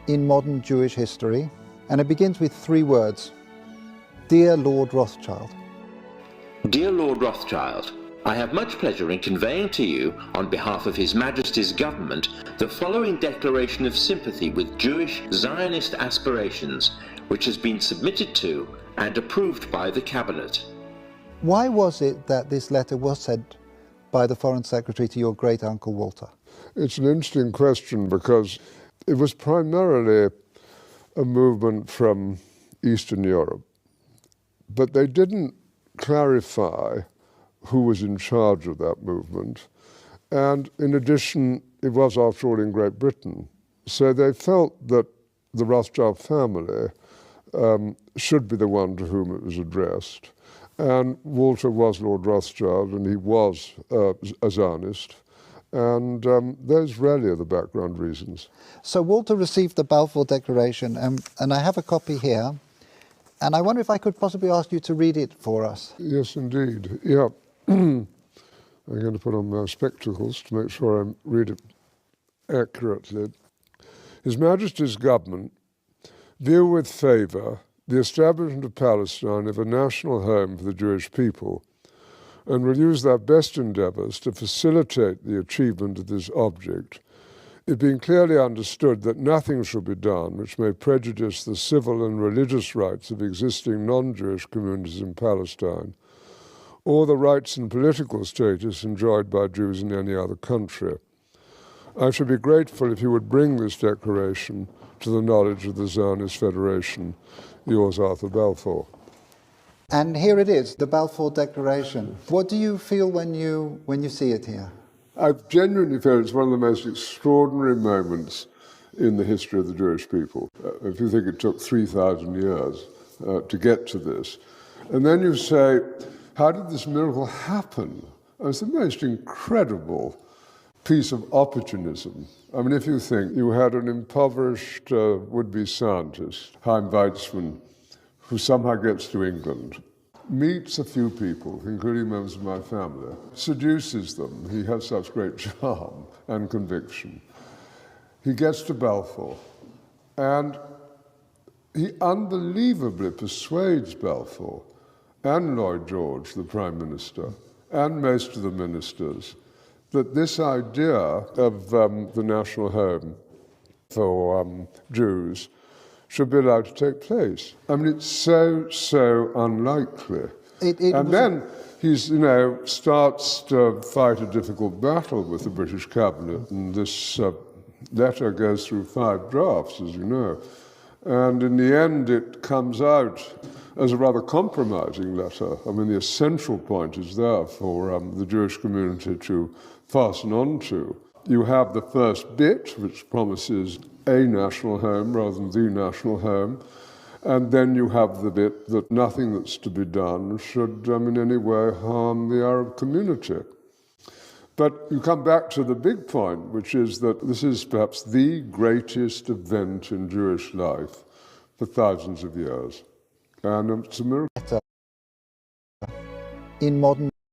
in modern Jewish history, and it begins with 3 words: Dear Lord Rothschild. Dear Lord Rothschild, I have much pleasure in conveying to you, on behalf of His Majesty's government, the following declaration of sympathy with Jewish Zionist aspirations, which has been submitted to and approved by the Cabinet. Why was it that this letter was sent by the Foreign Secretary to your great-uncle Walter? It's an interesting question because it was primarily a movement from Eastern Europe, but they didn't clarify who was in charge of that movement. And in addition, it was, after all, in Great Britain. So they felt that the Rothschild family should be the one to whom it was addressed. And Walter was Lord Rothschild, and he was a Zionist. And those really are the background reasons. So Walter received the Balfour Declaration, and I have a copy here. And I wonder if I could possibly ask you to read it for us. Yes, indeed. Yeah. I'm going to put on my spectacles to make sure I read it accurately. His Majesty's government view with favour the establishment of Palestine as a national home for the Jewish people, and will use their best endeavours to facilitate the achievement of this object, it being clearly understood that nothing shall be done which may prejudice the civil and religious rights of existing non-Jewish communities in Palestine, or the rights and political status enjoyed by Jews in any other country. I should be grateful if you would bring this declaration to the knowledge of the Zionist Federation. Yours, Arthur Balfour. And here it is, the Balfour Declaration. What do you feel when you see it here? I genuinely feel it's one of the most extraordinary moments in the history of the Jewish people. If you think it took 3,000 years to get to this, and then you say, how did this miracle happen? It's the most incredible piece of opportunism. I mean, if you think you had an impoverished would-be scientist, Chaim Weizmann, who somehow gets to England, meets a few people, including members of my family, seduces them. He has such great charm and conviction. He gets to Balfour, and he unbelievably persuades Balfour and Lloyd George, the Prime Minister, and most of the ministers, that this idea of the national home for Jews should be allowed to take place. I mean, it's so unlikely. And then he starts to fight a difficult battle with the British cabinet, and this letter goes through 5 drafts, as you know. And in the end, it comes out as a rather compromising letter. I mean, the essential point is there for the Jewish community to fasten on to. You have the first bit, which promises a national home rather than the national home, and then you have the bit that nothing that's to be done should in any way harm the Arab community. But you come back to the big point, which is that this is perhaps the greatest event in Jewish life for thousands of years. And it's a miracle. In modern